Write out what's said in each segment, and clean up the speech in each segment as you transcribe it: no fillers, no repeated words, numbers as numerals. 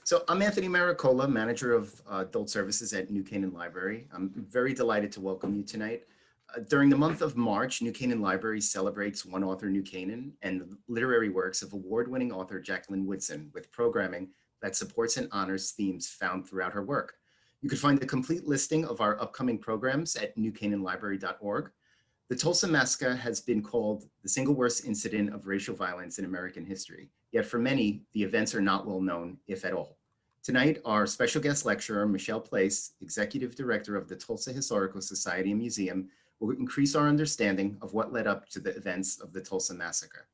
So I'm Anthony Maricola, manager of adult services at New Canaan Library. I'm very delighted to welcome you tonight. During the month of March, New Canaan Library celebrates one author, New Canaan, and the literary works of award-winning author Jacqueline Woodson with programming that supports and honors themes found throughout her work. You can find the complete listing of our upcoming programs at newcanaanlibrary.org. The Tulsa Massacre has been called the single worst incident of racial violence in American history. Yet for many, the events are not well known, if at all. Tonight, our special guest lecturer, Michelle Place, Executive Director of the Tulsa Historical Society Museum, will increase our understanding of what led up to the events of the Tulsa Massacre.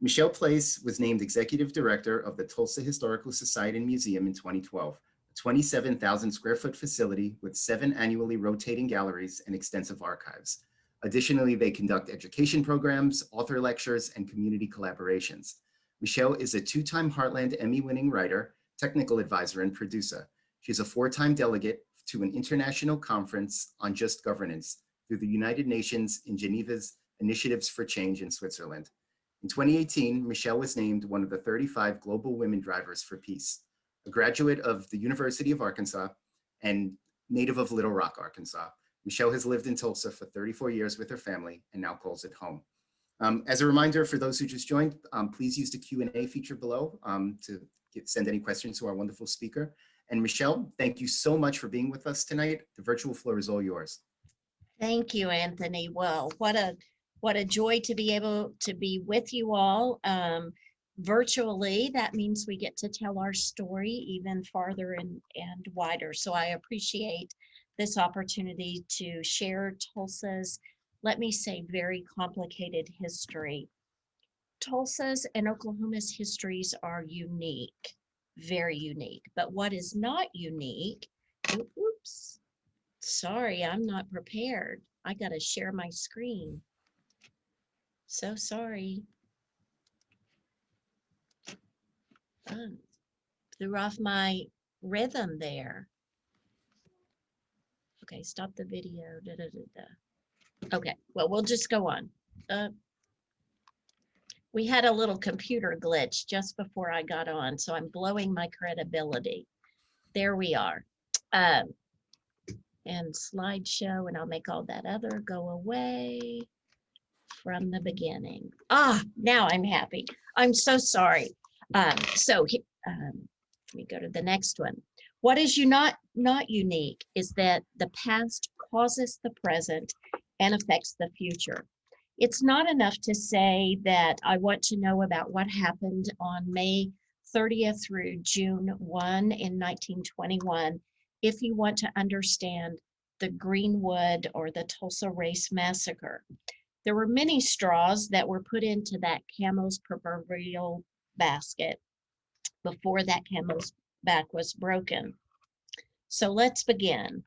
Michelle Place was named Executive Director of the Tulsa Historical Society Museum in 2012, a 27,000 square foot facility with 7 annually rotating galleries and extensive archives. Additionally, they conduct education programs, author lectures, and community collaborations. Michelle is a 2-time Heartland Emmy-winning writer, technical advisor, and producer. She's a 4-time delegate to an international conference on just governance through the United Nations in Geneva's Initiatives for Change in Switzerland. In 2018, Michelle was named one of the 35 global women drivers for peace. A graduate of the University of Arkansas and native of Little Rock, Arkansas, Michelle has lived in Tulsa for 34 years with her family and now calls it home. As a reminder for those who just joined, please use the Q&A feature below to send any questions to our wonderful speaker. And Michelle, thank you so much for being with us tonight. The virtual floor is all yours. Thank you, Anthony. Well, what a joy to be able to be with you all virtually. That means we get to tell our story even farther and wider. So I appreciate this opportunity to share Tulsa's, let me say, very complicated history. Tulsa's and Oklahoma's histories are unique, very unique. But what is not unique, oops, sorry, I'm not prepared. I got to share my screen. So sorry. Threw off my rhythm there. Okay, stop the video. Okay, well, we'll just go on. We had a little computer glitch just before I got on, so I'm blowing my credibility. There we are. And slideshow, and I'll make all that other go away from the beginning. Now I'm happy. I'm so sorry. Let me go to the next one. What is not unique is that the past causes the present and affects the future. It's not enough to say that I want to know about what happened on May 30th through June 1 in 1921 if you want to understand the Greenwood or the Tulsa Race Massacre. There were many straws that were put into that camel's proverbial basket before that camel's back was broken. So let's begin.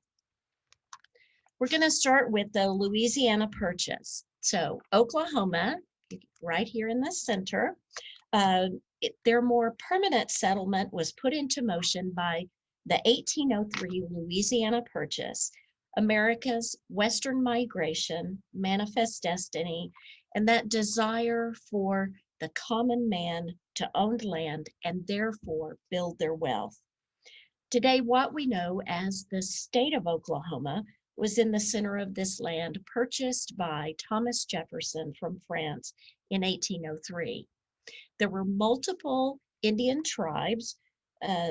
We're going to start with the Louisiana Purchase. So Oklahoma, right here in the center, their more permanent settlement was put into motion by the 1803 Louisiana Purchase, America's Western migration, manifest destiny, and that desire for the common man to own land and therefore build their wealth. Today, what we know as the state of Oklahoma was in the center of this land purchased by Thomas Jefferson from France in 1803. There were multiple Indian tribes,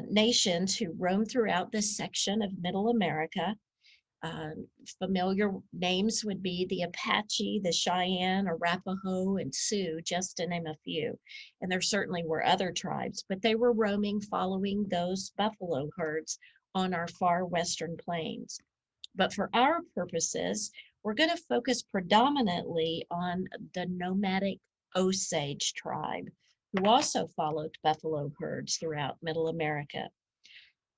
nations who roamed throughout this section of Middle America. Familiar names would be the Apache, the Cheyenne, Arapaho, and Sioux, just to name a few. And there certainly were other tribes, but they were roaming following those buffalo herds on our far western plains. But for our purposes, we're going to focus predominantly on the nomadic Osage tribe, who also followed buffalo herds throughout Middle America.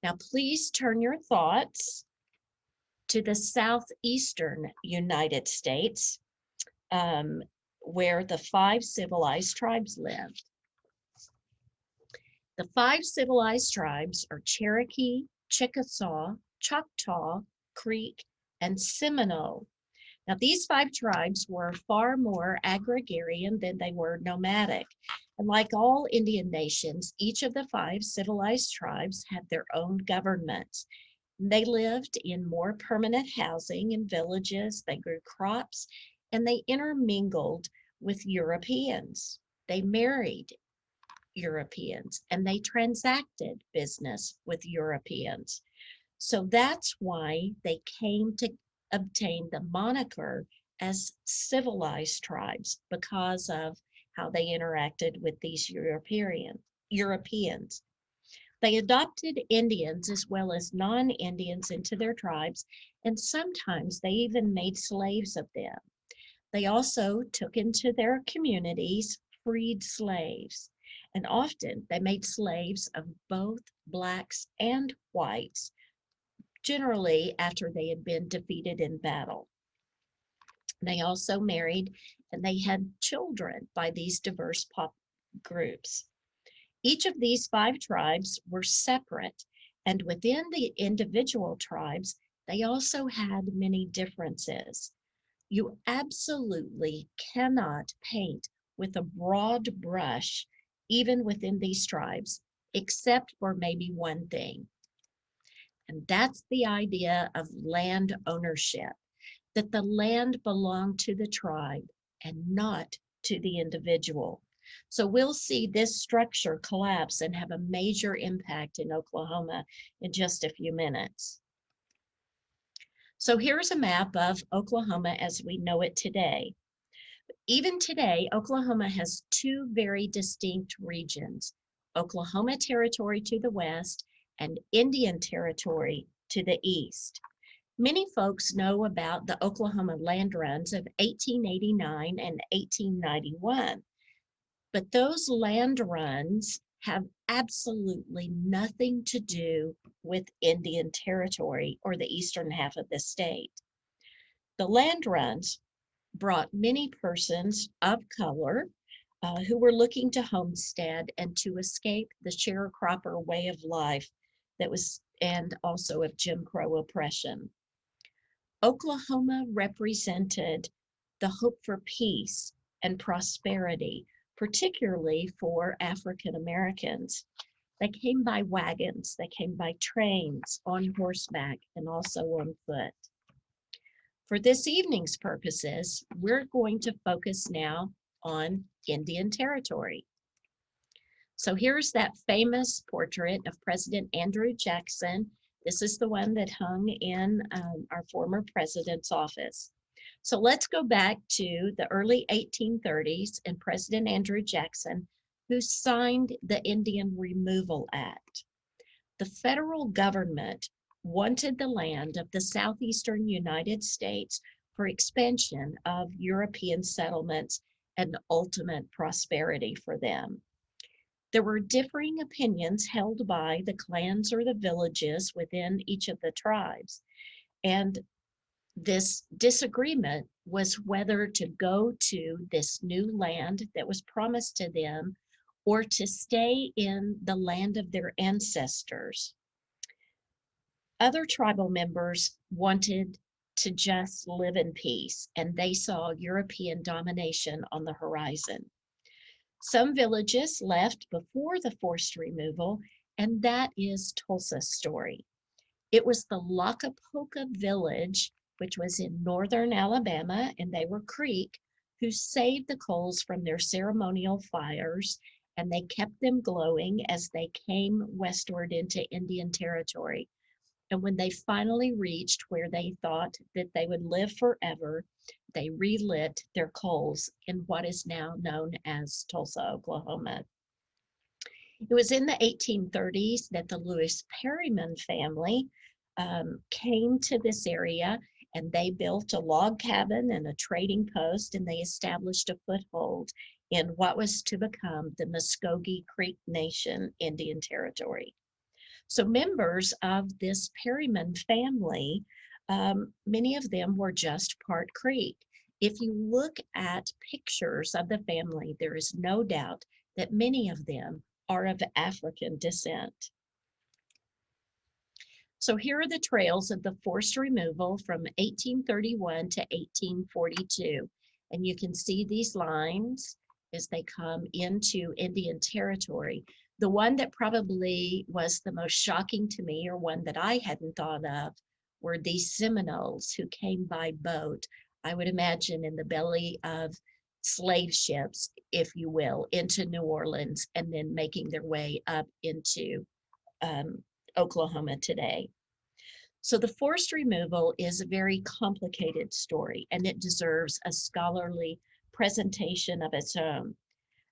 Now, please turn your thoughts to the southeastern United States, where the 5 civilized tribes lived. The 5 civilized tribes are Cherokee, Chickasaw, Choctaw, Creek, and Seminole. Now, these 5 tribes were far more agrarian than they were nomadic. And like all Indian nations, each of the 5 civilized tribes had their own governments. They lived in more permanent housing in villages, they grew crops, and they intermingled with Europeans. They married Europeans and they transacted business with Europeans. So that's why they came to obtain the moniker as civilized tribes, because of how they interacted with these Europeans. They adopted Indians as well as non-Indians into their tribes, and sometimes they even made slaves of them. They also took into their communities freed slaves, and often they made slaves of both blacks and whites, generally after they had been defeated in battle. They also married and they had children by these diverse groups. Each of these 5 tribes were separate, and within the individual tribes, they also had many differences. You absolutely cannot paint with a broad brush, even within these tribes, except for maybe one thing. And that's the idea of land ownership, that the land belonged to the tribe and not to the individual. So we'll see this structure collapse and have a major impact in Oklahoma in just a few minutes. So here's a map of Oklahoma as we know it today. Even today, Oklahoma has 2 very distinct regions: Oklahoma Territory to the west and Indian Territory to the east. Many folks know about the Oklahoma land runs of 1889 and 1891, but those land runs have absolutely nothing to do with Indian Territory or the eastern half of the state. The land runs brought many persons of color who were looking to homestead and to escape the sharecropper way of life that was, and also of Jim Crow oppression. Oklahoma represented the hope for peace and prosperity, particularly for African Americans. They came by wagons, they came by trains, on horseback, and also on foot. For this evening's purposes, we're going to focus now on Indian Territory. So here's that famous portrait of President Andrew Jackson. This is the one that hung in our former president's office. So let's go back to the early 1830s and President Andrew Jackson, who signed the Indian Removal Act. The federal government wanted the land of the southeastern United States for expansion of European settlements and ultimate prosperity for them. There were differing opinions held by the clans or the villages within each of the tribes, and this disagreement was whether to go to this new land that was promised to them or to stay in the land of their ancestors. Other tribal members wanted to just live in peace, and they saw European domination on the horizon. Some villages left before the forced removal, and that is Tulsa's story. It was the Lockapoca Village, which was in northern Alabama, and they were Creek, who saved the coals from their ceremonial fires, and they kept them glowing as they came westward into Indian Territory. And when they finally reached where they thought that they would live forever, they relit their coals in what is now known as Tulsa, Oklahoma. It was in the 1830s that the Lewis Perryman family came to this area, and they built a log cabin and a trading post, and they established a foothold in what was to become the Muskogee Creek Nation Indian Territory. So members of this Perryman family, many of them were just part Creek. If you look at pictures of the family, there is no doubt that many of them are of African descent. So here are the trails of the forced removal from 1831 to 1842. And you can see these lines as they come into Indian territory. The one that probably was the most shocking to me, or one that I hadn't thought of, were these Seminoles who came by boat, I would imagine in the belly of slave ships, if you will, into New Orleans, and then making their way up into um, Oklahoma today. So the forced removal is a very complicated story, and it deserves a scholarly presentation of its own.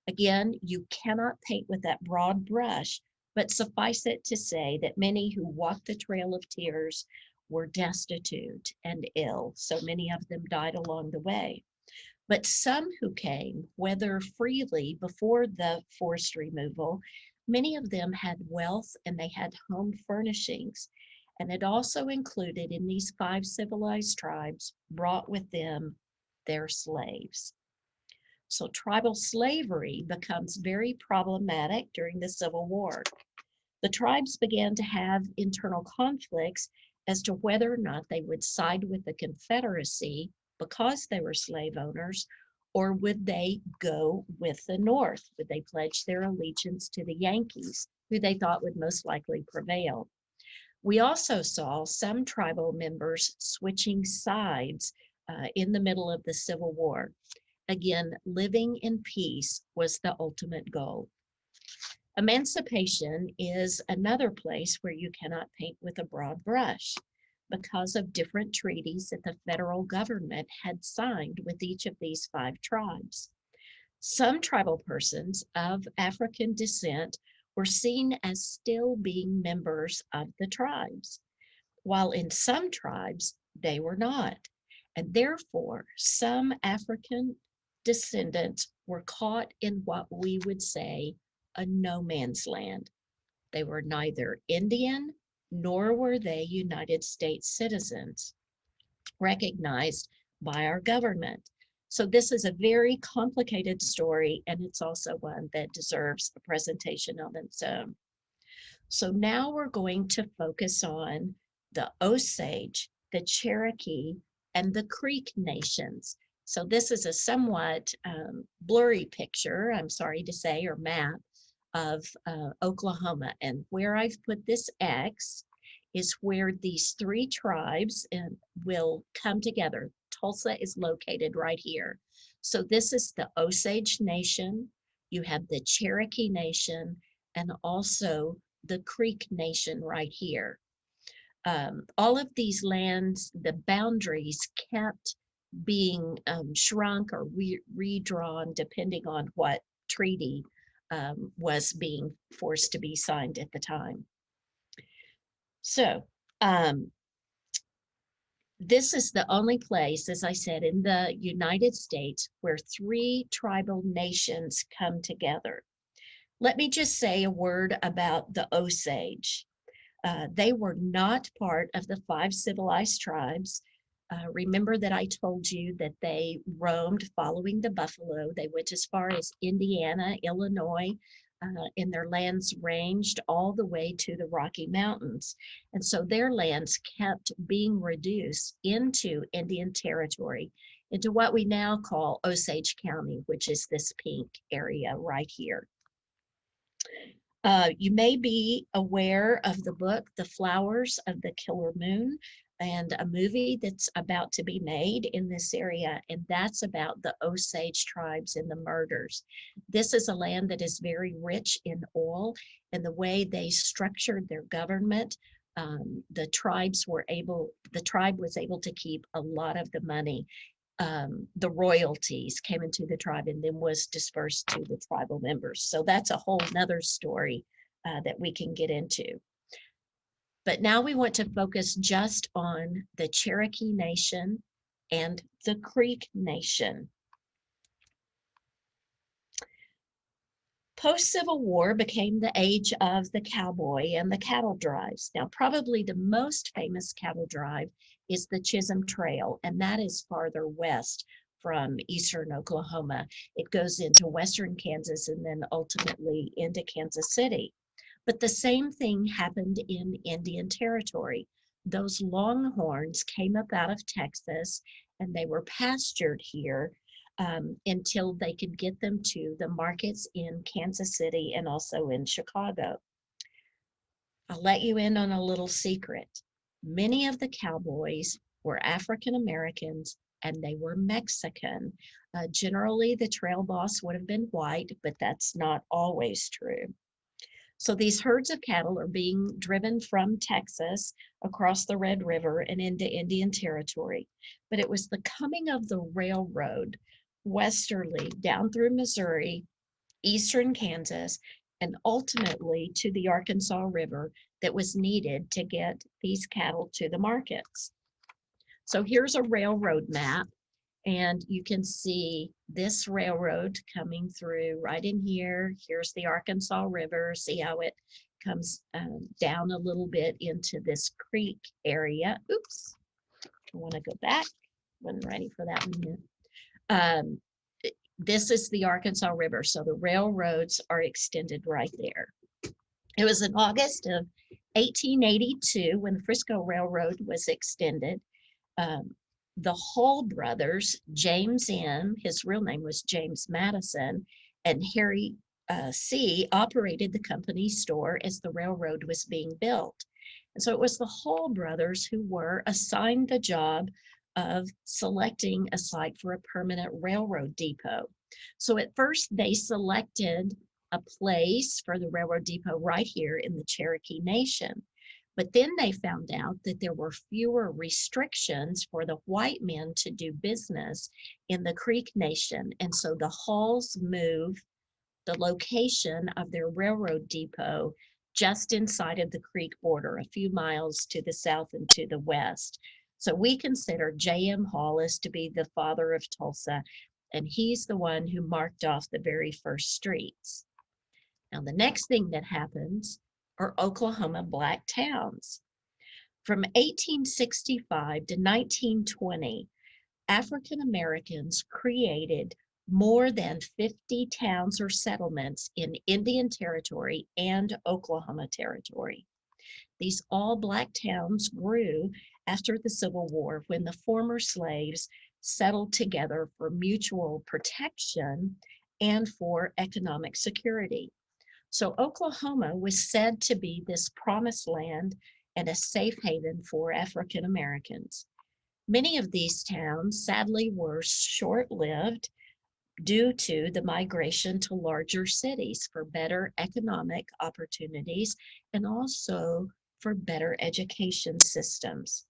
Again, you cannot paint with that broad brush, but suffice it to say that many who walked the Trail of Tears were destitute and ill, so many of them died along the way. But some who came, whether freely before the forced removal, many of them had wealth and they had home furnishings. And it also included in these 5 civilized tribes brought with them their slaves. So tribal slavery becomes very problematic during the Civil War. The tribes began to have internal conflicts as to whether or not they would side with the Confederacy because they were slave owners, or would they go with the North? Would they pledge their allegiance to the Yankees, who they thought would most likely prevail? We also saw some tribal members switching sides in the middle of the Civil War. Again, living in peace was the ultimate goal. Emancipation is another place where you cannot paint with a broad brush because of different treaties that the federal government had signed with each of these 5 tribes. Some tribal persons of African descent were seen as still being members of the tribes, while in some tribes they were not. And therefore, some African descendants were caught in what we would say a no man's land. They were neither Indian nor were they United States citizens recognized by our government. So this is a very complicated story, and it's also one that deserves a presentation on its own. So now we're going to focus on the Osage, the Cherokee, and the Creek nations. So this is a somewhat blurry picture, I'm sorry to say, or map of Oklahoma. And where I've put this X is where these 3 tribes will come together. Tulsa is located right here. So this is the Osage Nation, you have the Cherokee Nation, and also the Creek Nation right here. All of these lands, the boundaries kept being shrunk or redrawn depending on what treaty was being forced to be signed at the time. So this is the only place, as I said, in the United States where 3 tribal nations come together. Let me just say a word about the Osage. They were not part of the 5 civilized tribes. Remember that I told you that they roamed following the buffalo. They went as far as Indiana, Illinois, and their lands ranged all the way to the Rocky Mountains. And so their lands kept being reduced into Indian territory, into what we now call Osage County, which is this pink area right here. You may be aware of the book, The Flowers of the Killer Moon, and a movie that's about to be made in this area, and that's about the Osage tribes and the murders. This is a land that is very rich in oil, and the way they structured their government, the tribe was able to keep a lot of the money. The royalties came into the tribe and then was dispersed to the tribal members. So that's a whole nother story that we can get into. But now we want to focus just on the Cherokee Nation and the Creek Nation. Post-Civil War became the age of the cowboy and the cattle drives. Now, probably the most famous cattle drive is the Chisholm Trail, and that is farther west from eastern Oklahoma. It goes into western Kansas and then ultimately into Kansas City. But the same thing happened in Indian Territory. Those longhorns came up out of Texas and they were pastured here until they could get them to the markets in Kansas City and also in Chicago. I'll let you in on a little secret. Many of the cowboys were African Americans and they were Mexican. Generally, the trail boss would have been white, but that's not always true. So these herds of cattle are being driven from Texas across the Red River and into Indian Territory. But it was the coming of the railroad westerly down through Missouri, eastern Kansas, and ultimately to the Arkansas River that was needed to get these cattle to the markets. So here's a railroad map, and you can see this railroad coming through right in here. Here's the Arkansas River. See how it comes down a little bit into this creek area. Oops, I want to go back. Wasn't ready for that one yet. This is the Arkansas River, so the railroads are extended right there. It was in August of 1882 when the Frisco Railroad was extended. The Hull brothers, James N., his real name was James Madison, and Harry C. operated the company store as the railroad was being built. And so it was the Hull brothers who were assigned the job of selecting a site for a permanent railroad depot. So at first they selected a place for the railroad depot right here in the Cherokee Nation. But then they found out that there were fewer restrictions for the white men to do business in the Creek Nation. And so the Hulls moved the location of their railroad depot just inside of the Creek border, a few miles to the south and to the west. So we consider J.M. Hull as to be the father of Tulsa, and he's the one who marked off the very first streets. Now, the next thing that happens are Oklahoma black towns. From 1865 to 1920, African Americans created more than 50 towns or settlements in Indian Territory and Oklahoma Territory. These all black towns grew after the Civil War when the former slaves settled together for mutual protection and for economic security. So Oklahoma was said to be this promised land and a safe haven for African Americans. Many of these towns sadly were short-lived due to the migration to larger cities for better economic opportunities and also for better education systems.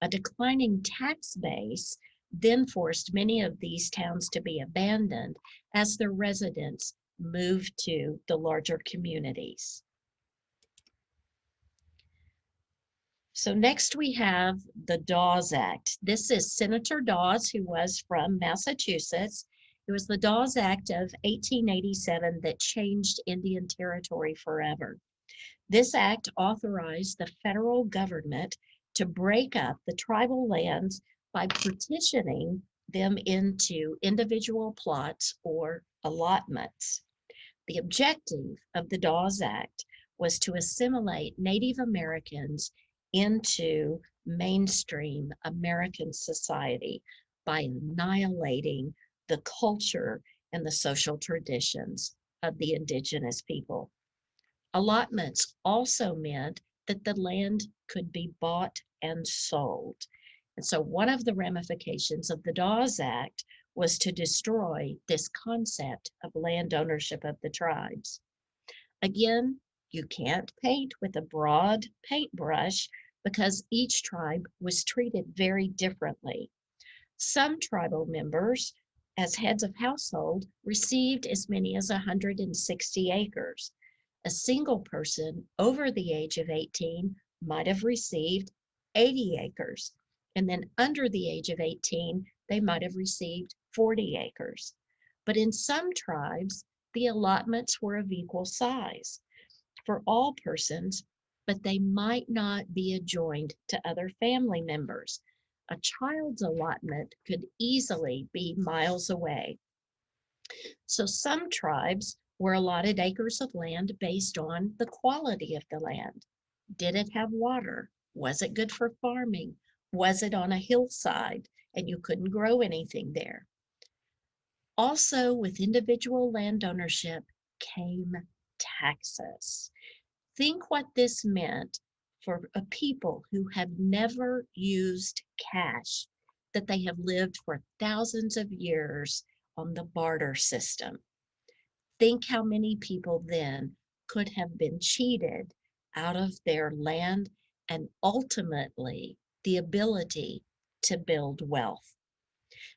A declining tax base then forced many of these towns to be abandoned as their residents moved to the larger communities. So next we have the Dawes Act. This is Senator Dawes, who was from Massachusetts. It was the Dawes Act of 1887 that changed Indian Territory forever. This act authorized the federal government to break up the tribal lands by partitioning them into individual plots or allotments. The objective of the Dawes Act was to assimilate Native Americans into mainstream American society by annihilating the culture and the social traditions of the indigenous people. Allotments also meant that the land could be bought and sold. And so one of the ramifications of the Dawes Act was to destroy this concept of land ownership of the tribes. Again, you can't paint with a broad paintbrush because each tribe was treated very differently. Some tribal members, as heads of household, received as many as 160 acres. A single person over the age of 18 might have received 80 acres. And then under the age of 18, they might have received 40 acres. But in some tribes, the allotments were of equal size for all persons, but they might not be adjoined to other family members. A child's allotment could easily be miles away. So some tribes were allotted acres of land based on the quality of the land. Did it have water? Was it good for farming? Was it on a hillside and you couldn't grow anything there? Also, with individual land ownership came taxes. Think what this meant for a people who have never used cash, that they have lived for thousands of years on the barter system. Think how many people then could have been cheated out of their land and ultimately the ability to build wealth.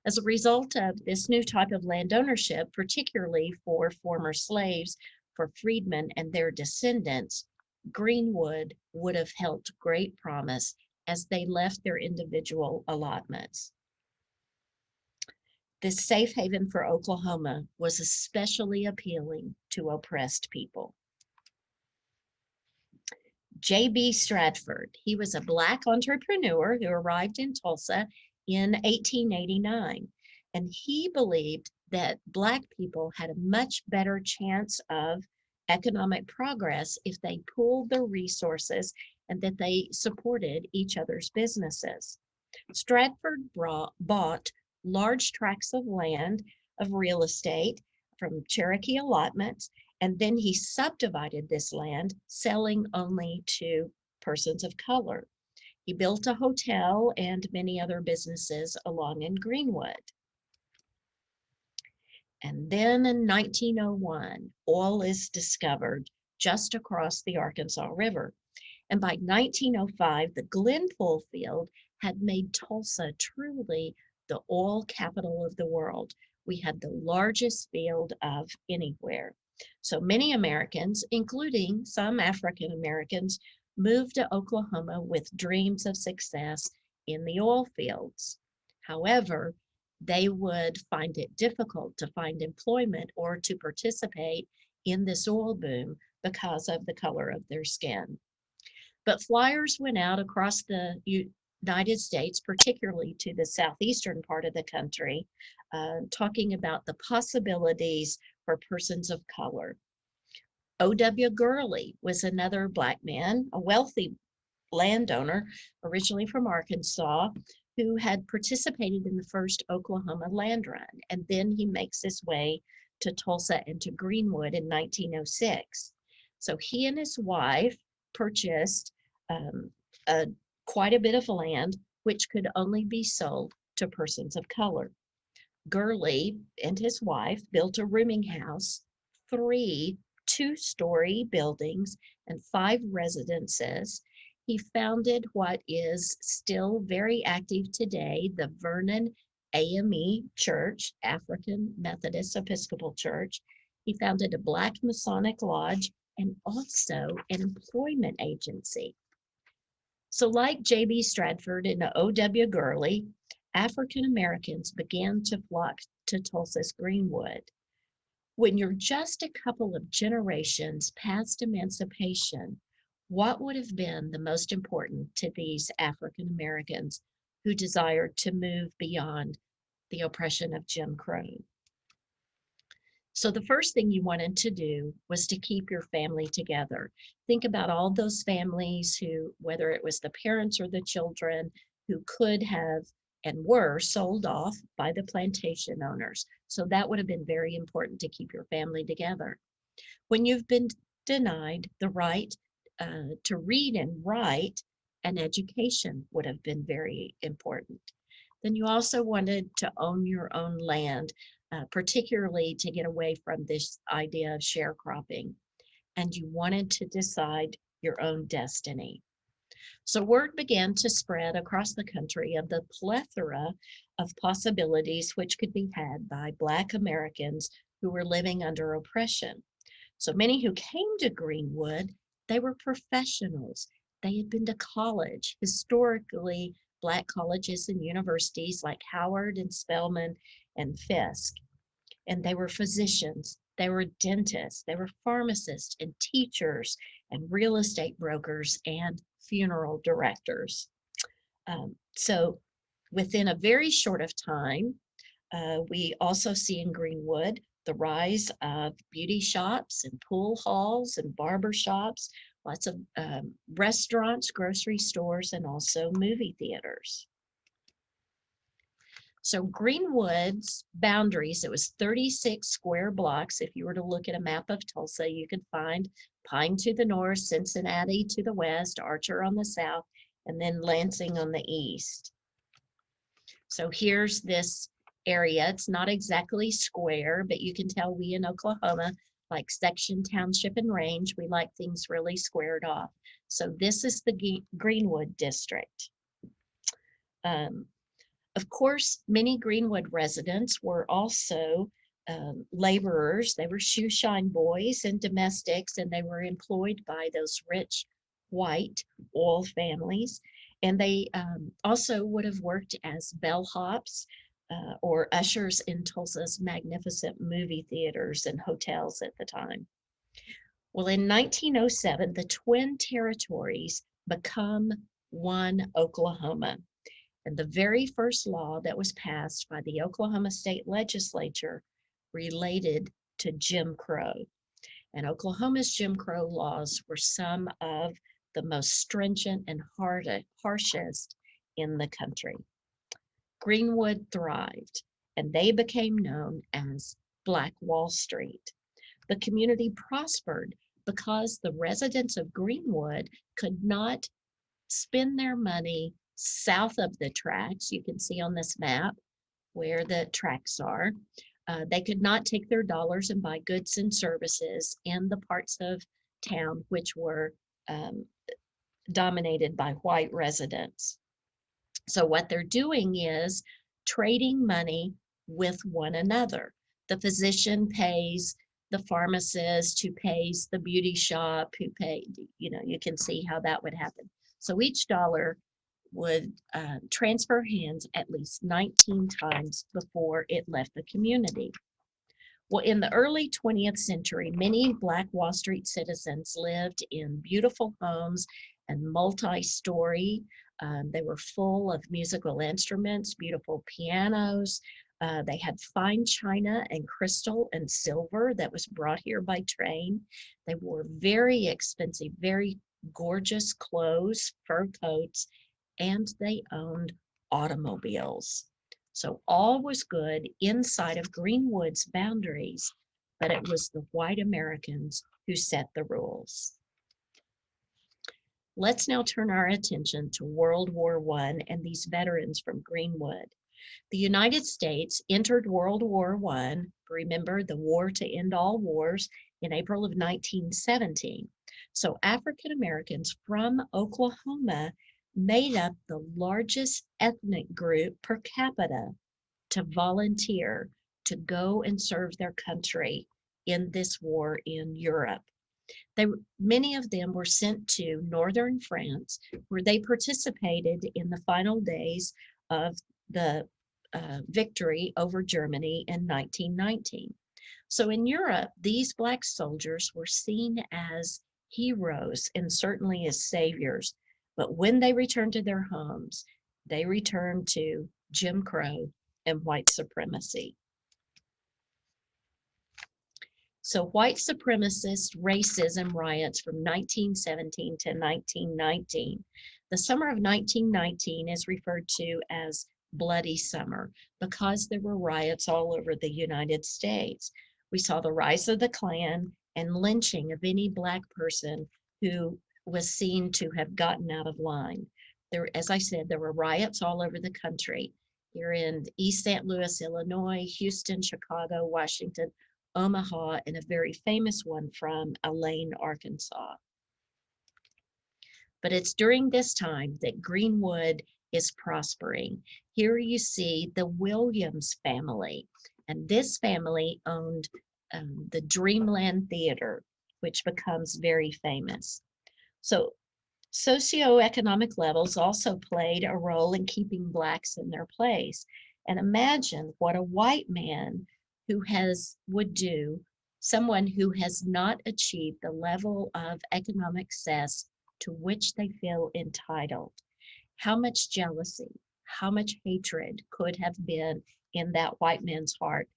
As a result of this new type of land ownership, particularly for former slaves, for freedmen and their descendants, Greenwood would have held great promise as they left their individual allotments. This safe haven for Oklahoma was especially appealing to oppressed people. J.B. Stratford, he was a Black entrepreneur who arrived in Tulsa in 1889, and he believed that Black people had a much better chance of economic progress if they pooled their resources and that they supported each other's businesses. Stratford bought large tracts of land, of real estate from Cherokee allotments, and then he subdivided this land, selling only to persons of color. He built a hotel and many other businesses along in Greenwood. And then in 1901, oil is discovered just across the Arkansas River. And by 1905, the Glenpool field had made Tulsa truly the oil capital of the world. We had the largest field of anywhere. So many Americans, including some African Americans, moved to Oklahoma with dreams of success in the oil fields. However, they would find it difficult to find employment or to participate in this oil boom because of the color of their skin. But flyers went out across the United States, particularly to the southeastern part of the country, talking about the possibilities for persons of color. O.W. Gurley was another Black man, a wealthy landowner, originally from Arkansas, who had participated in the first Oklahoma land run. And then he makes his way to Tulsa and to Greenwood in 1906. So he and his wife purchased quite a bit of land, which could only be sold to persons of color. Gurley and his wife built a rooming house, 3 two-story buildings, and 5 residences. He founded what is still very active today, the Vernon AME Church, African Methodist Episcopal Church. He founded a Black Masonic Lodge and also an employment agency. So like J.B. Stratford and O.W. Gurley, African Americans began to flock to Tulsa's Greenwood. When you're just a couple of generations past emancipation, what would have been the most important to these African Americans who desired to move beyond the oppression of Jim Crow? So the first thing you wanted to do was to keep your family together. Think about all those families who, whether it was the parents or the children, who could have and were sold off by the plantation owners. So that would have been very important to keep your family together. When you've been denied the right to read and write, an education would have been very important. Then you also wanted to own your own land, particularly to get away from this idea of sharecropping. And you wanted to decide your own destiny. So word began to spread across the country of the plethora of possibilities which could be had by Black Americans who were living under oppression. So many who came to Greenwood, they were professionals. They had been to college, historically Black colleges and universities like Howard and Spelman and Fisk. And they were physicians, they were dentists, they were pharmacists and teachers and real estate brokers and funeral directors. So within a very short of time, we also see in Greenwood the rise of beauty shops and pool halls and barber shops, lots of restaurants, grocery stores, and also movie theaters. So Greenwood's boundaries, it was 36 square blocks. If you were to look at a map of Tulsa, you could find Pine to the north, Cincinnati to the west, Archer on the south, and then Lansing on the east. So here's this area. It's not exactly square, but you can tell we in Oklahoma like section, township, and range. We like things really squared off. So this is the Greenwood District. Of course, many Greenwood residents were also laborers. They were shoe shine boys and domestics, and they were employed by those rich white oil families. And they also would have worked as bellhops or ushers in Tulsa's magnificent movie theaters and hotels at the time. Well, in 1907, the Twin Territories become one Oklahoma. And the very first law that was passed by the Oklahoma State Legislature related to Jim Crow. And Oklahoma's Jim Crow laws were some of the most stringent and harshest in the country. Greenwood thrived, and they became known as Black Wall Street. The community prospered because the residents of Greenwood could not spend their money south of the tracks. You can see on this map where the tracks are. They could not take their dollars and buy goods and services in the parts of town which were dominated by white residents. So what they're doing is trading money with one another. The physician pays the pharmacist, who pays the beauty shop, who paid, you can see how that would happen. So each dollar would transfer hands at least 19 times before it left the community. Well, in the early 20th century, many Black Wall Street citizens lived in beautiful homes and multi-story. They were full of musical instruments, beautiful pianos. They had fine china and crystal and silver that was brought here by train. They wore very expensive, very gorgeous clothes, fur coats, and they owned automobiles. So all was good inside of Greenwood's boundaries, but it was the white Americans who set the rules. Let's now turn our attention to World War I and these veterans from Greenwood. The United States entered World War I, remember the war to end all wars, in April of 1917. So African Americans from Oklahoma made up the largest ethnic group per capita to volunteer to go and serve their country in this war in Europe. Many of them were sent to northern France, where they participated in the final days of the victory over Germany in 1919. So in Europe, these Black soldiers were seen as heroes and certainly as saviors. But when they returned to their homes, they returned to Jim Crow and white supremacy. So white supremacist racism riots from 1917 to 1919. The summer of 1919 is referred to as Bloody Summer because there were riots all over the United States. We saw the rise of the Klan and lynching of any Black person who was seen to have gotten out of line. There, as I said, there were riots all over the country. Here in East St. Louis, Illinois, Houston, Chicago, Washington, Omaha, and a very famous one from Elaine, Arkansas. But it's during this time that Greenwood is prospering. Here you see the Williams family, and this family owned the Dreamland Theater, which becomes very famous. So socioeconomic levels also played a role in keeping Blacks in their place. And imagine what a white man would do, someone who has not achieved the level of economic success to which they feel entitled. How much jealousy, how much hatred could have been in that white man's heart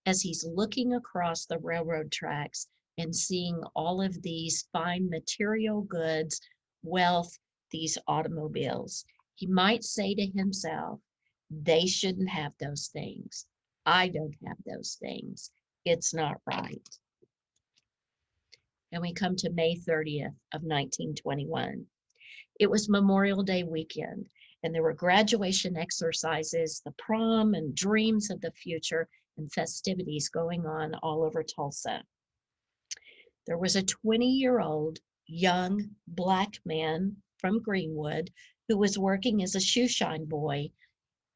as he's looking across the railroad tracks and seeing all of these fine material goods, wealth, these automobiles. He might say to himself, They shouldn't have those things. I don't have those things. It's not right. And we come to May 30th of 1921. It was Memorial Day weekend, and there were graduation exercises, the prom, and dreams of the future and festivities going on all over Tulsa. There was a 20-year-old young Black man from Greenwood who was working as a shoeshine boy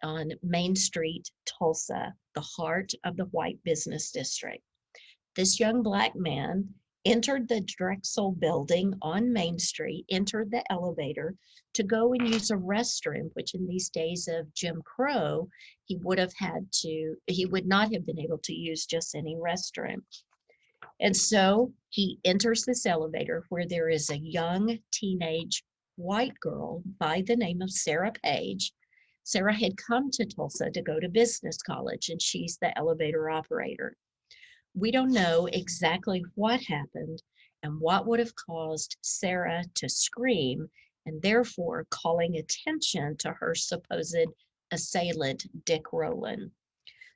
on Main Street, Tulsa, the heart of the white business district. This young Black man entered the Drexel building on Main Street, entered the elevator to go and use a restroom, which in these days of Jim Crow, he would not have been able to use just any restroom. And so he enters this elevator where there is a young teenage white girl by the name of Sarah Page. Sarah had come to Tulsa to go to business college, and she's the elevator operator. We don't know exactly what happened and what would have caused Sarah to scream, and therefore calling attention to her supposed assailant, Dick Rowland.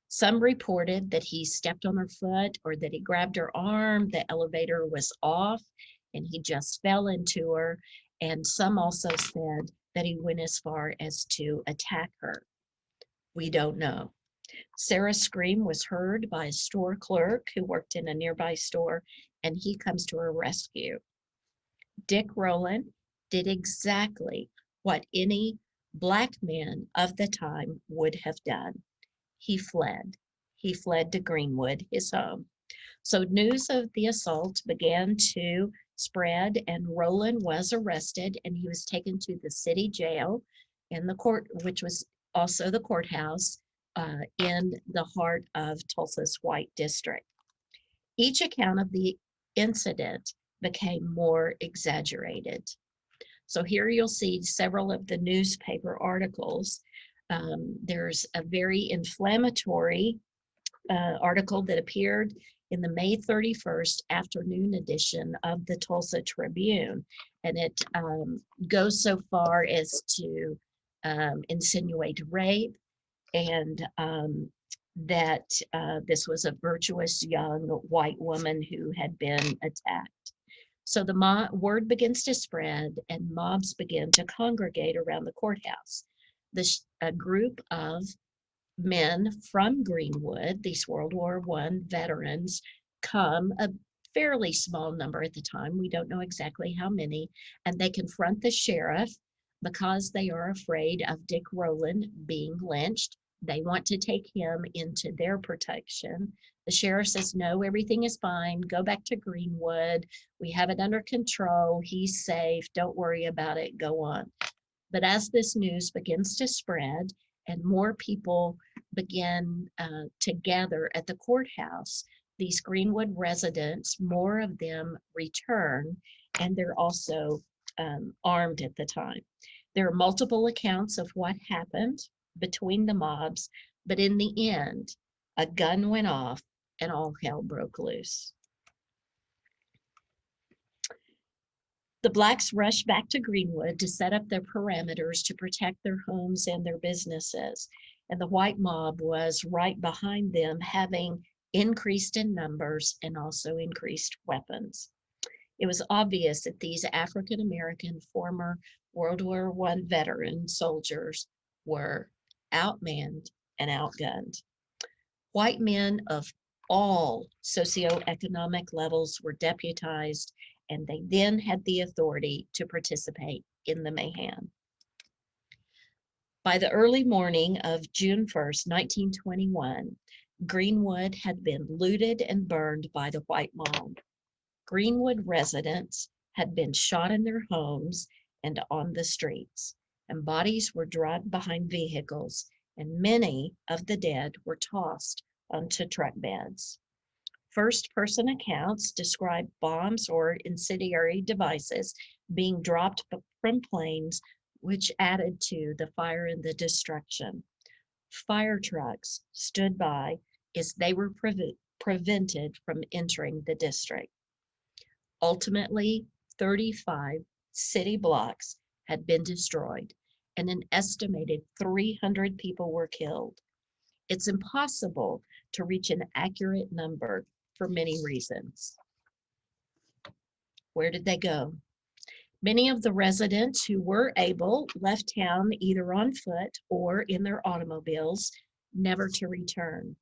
Some reported that he stepped on her foot or that he grabbed her arm, the elevator was off, and he just fell into her. And some also said that he went as far as to attack her. We don't know. Sarah's scream was heard by a store clerk who worked in a nearby store, and he comes to her rescue. Dick Rowland did exactly what any Black man of the time would have done. He fled. He fled to Greenwood, his home. So news of the assault began to spread, and Rowland was arrested, and he was taken to the city jail in the court, which was also the courthouse in the heart of Tulsa's white district. Each account of the incident became more exaggerated. So here you'll see several of the newspaper articles. There's a very inflammatory article that appeared in the May 31st afternoon edition of the Tulsa Tribune, and it goes so far as to insinuate rape and that this was a virtuous young white woman who had been attacked. So the word begins to spread, and mobs begin to congregate around the courthouse. A group of men from Greenwood, these World War I veterans, come, a fairly small number at the time, we don't know exactly how many, and they confront the sheriff because they are afraid of Dick Rowland being lynched. They want to take him into their protection. The sheriff says, no, everything is fine. Go back to Greenwood. We have it under control. He's safe. Don't worry about it. Go on. But as this news begins to spread and more people begin to gather at the courthouse, these Greenwood residents, more of them return, and they're also armed at the time. There are multiple accounts of what happened between the mobs, but in the end, a gun went off and all hell broke loose. The Blacks rushed back to Greenwood to set up their perimeters to protect their homes and their businesses, and the white mob was right behind them, having increased in numbers and also increased weapons. It was obvious that these African-American former World War I veteran soldiers were outmanned and outgunned. White men of all socioeconomic levels were deputized, and they then had the authority to participate in the mayhem. By the early morning of June 1st, 1921, Greenwood had been looted and burned by the white mob. Greenwood residents had been shot in their homes and on the streets, and bodies were dragged behind vehicles, and many of the dead were tossed onto truck beds. First-person accounts describe bombs or incendiary devices being dropped from planes, which added to the fire and the destruction. Fire trucks stood by as they were prevented from entering the district. Ultimately, 35 city blocks had been destroyed, and an estimated 300 people were killed. It's impossible to reach an accurate number for many reasons. Where did they go? Many of the residents who were able left town either on foot or in their automobiles, never to return.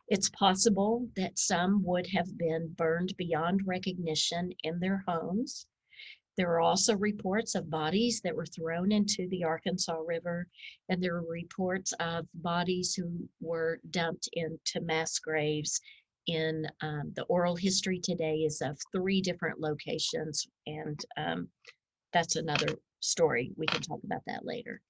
It's possible that some would have been burned beyond recognition in their homes. There are also reports of bodies that were thrown into the Arkansas River, and there are reports of bodies who were dumped into mass graves. In the oral history today is of 3 different locations, and that's another story. We can talk about that later.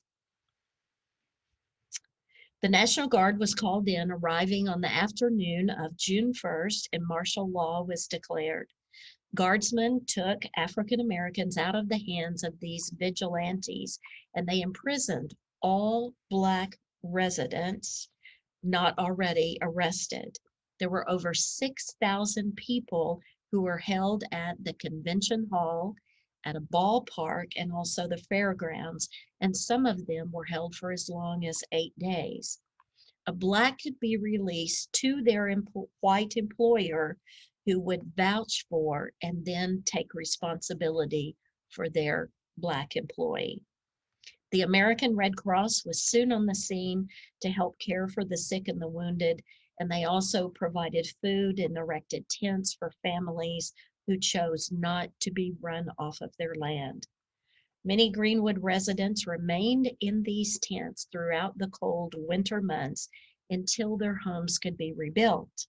The National Guard was called in, arriving on the afternoon of June 1st, and martial law was declared. Guardsmen took African Americans out of the hands of these vigilantes, and they imprisoned all Black residents not already arrested. There were over 6,000 people who were held at the convention hall, at a ballpark, and also the fairgrounds, and some of them were held for as long as 8 days. A Black could be released to their white employer, who would vouch for and then take responsibility for their Black employee. The American Red Cross was soon on the scene to help care for the sick and the wounded, and they also provided food and erected tents for families who chose not to be run off of their land. Many Greenwood residents remained in these tents throughout the cold winter months until their homes could be rebuilt.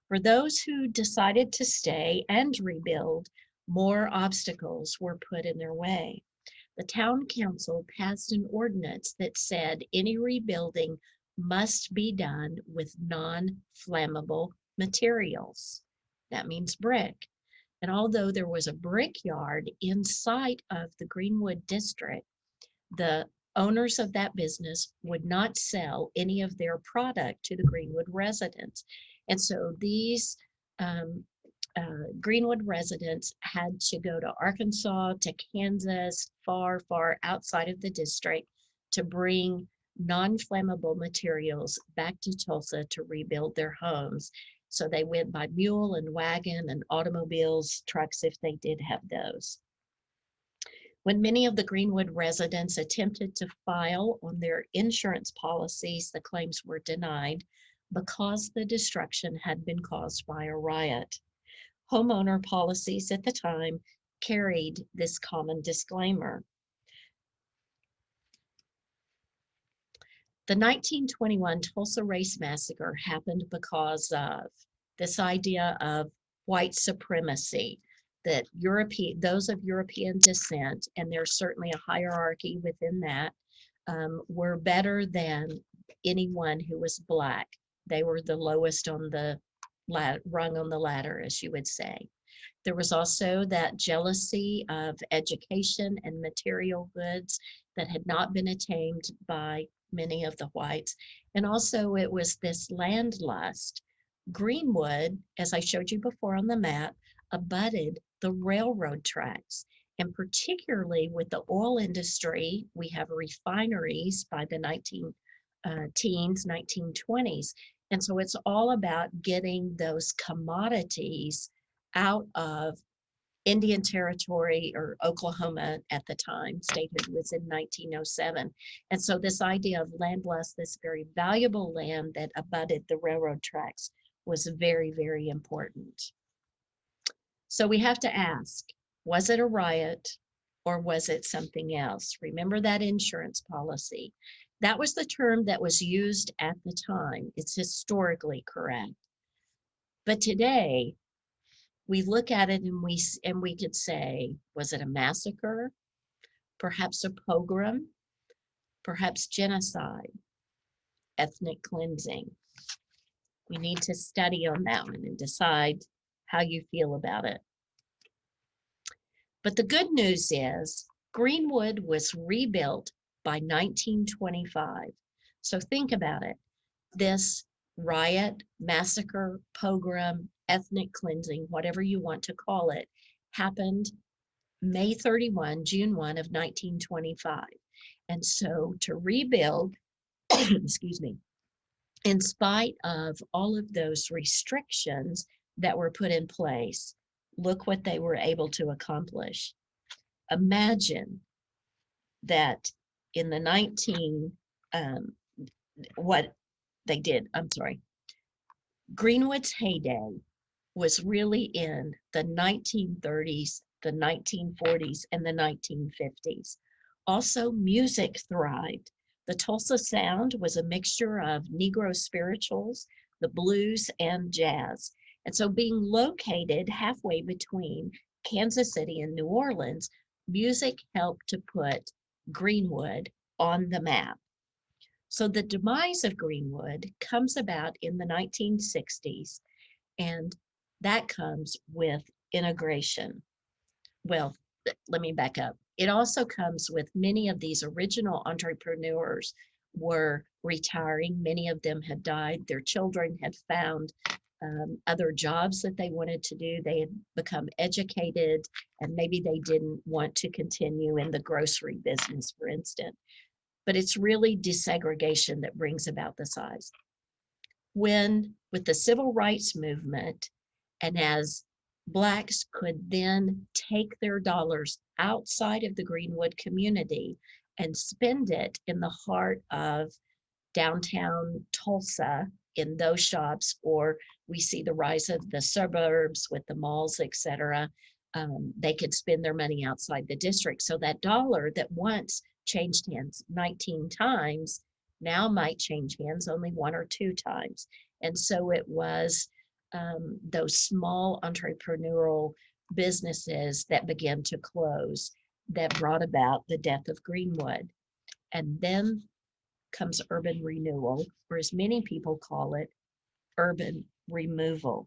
For those who decided to stay and rebuild, more obstacles were put in their way. The town council passed an ordinance that said any rebuilding must be done with non-flammable materials. That means brick. And although there was a brickyard in sight of the Greenwood District, the owners of that business would not sell any of their product to the Greenwood residents. And so these Greenwood residents had to go to Arkansas, to Kansas, far, far outside of the district, to bring non-flammable materials back to Tulsa to rebuild their homes. So they went by mule and wagon and automobiles, trucks, if they did have those. When many of the Greenwood residents attempted to file on their insurance policies, the claims were denied because the destruction had been caused by a riot. Homeowner policies at the time carried this common disclaimer. The 1921 Tulsa Race Massacre happened because of this idea of white supremacy, that those of European descent, and there's certainly a hierarchy within that, were better than anyone who was Black. They were the lowest on the rung on the ladder, as you would say. There was also that jealousy of education and material goods that had not been attained by many of the whites. And also it was this land lust. Greenwood, as I showed you before on the map, abutted the railroad tracks. And particularly with the oil industry, we have refineries by the 1920s. And so it's all about getting those commodities out of Indian Territory, or Oklahoma at the time. Statehood was in 1907. And so this idea of land lust, this very valuable land that abutted the railroad tracks, was very, very important. So we have to ask, was it a riot or was it something else? Remember that insurance policy. That was the term that was used at the time. It's historically correct. But today, we look at it and we could say, was it a massacre? Perhaps a pogrom? Perhaps genocide? Ethnic cleansing? We need to study on that one and decide how you feel about it. But the good news is Greenwood was rebuilt by 1925. So think about it. This riot, massacre, pogrom, ethnic cleansing, whatever you want to call it, happened May 31, June 1 of 1925. And so to rebuild, excuse me, in spite of all of those restrictions that were put in place, look what they were able to accomplish. Imagine that in the what they did, I'm sorry, Greenwood's heyday was really in the 1930s, the 1940s, and the 1950s. Also, music thrived. The Tulsa sound was a mixture of Negro spirituals, the blues, and jazz. And so, being located halfway between Kansas City and New Orleans, music helped to put Greenwood on the map. So, the demise of Greenwood comes about in the 1960s, and that comes with integration. Well, let me back up. It also comes with many of these original entrepreneurs were retiring. Many of them had died. Their children had found other jobs that they wanted to do. They had become educated, and maybe they didn't want to continue in the grocery business, for instance. But it's really desegregation that brings about the size. When, with the civil rights movement, and as Blacks could then take their dollars outside of the Greenwood community and spend it in the heart of downtown Tulsa in those shops, or we see the rise of the suburbs with the malls, etc. They could spend their money outside the district. So that dollar that once changed hands 19 times now might change hands only 1 or 2 times. And so it was those small entrepreneurial businesses that began to close that brought about the death of Greenwood. And then comes urban renewal, or as many people call it, urban removal.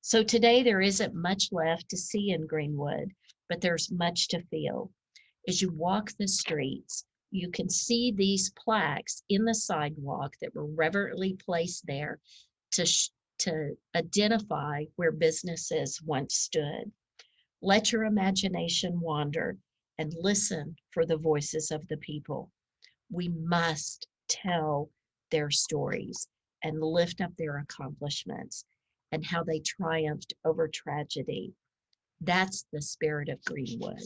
So today there isn't much left to see in Greenwood, but there's much to feel. As you walk the streets, you can see these plaques in the sidewalk that were reverently placed there to identify where businesses once stood. Let your imagination wander and listen for the voices of the people. We must tell their stories and lift up their accomplishments and how they triumphed over tragedy. That's the spirit of Greenwood.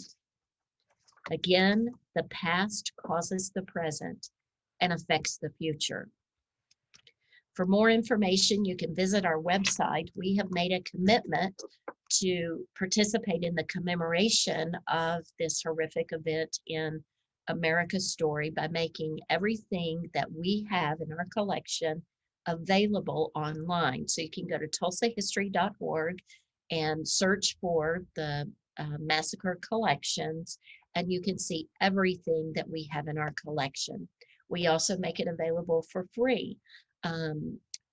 Again, the past causes the present and affects the future. For more information, you can visit our website. We have made a commitment to participate in the commemoration of this horrific event in America's story by making everything that we have in our collection available online. So you can go to tulsahistory.org and search for the massacre collections, and you can see everything that we have in our collection. We also make it available for free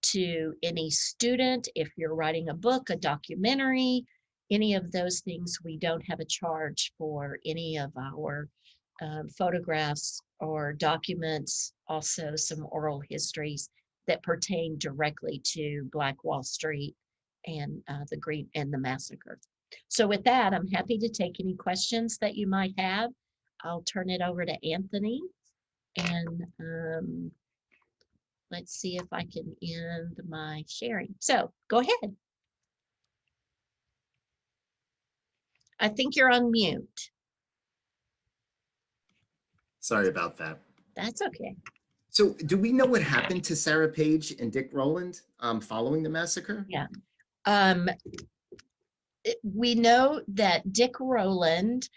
to any student. If you're writing a book, a documentary, any of those things, we don't have a charge for any of our photographs or documents, also some oral histories that pertain directly to Black Wall Street and the massacre. So with that, I'm happy to take any questions that you might have. I'll turn it over to Anthony, and let's see if I can end my sharing. So go ahead. I think you're on mute. Sorry about that. That's okay. So do we know what happened to Sarah Page and Dick Rowland following the massacre? Yeah. We know that Dick Rowland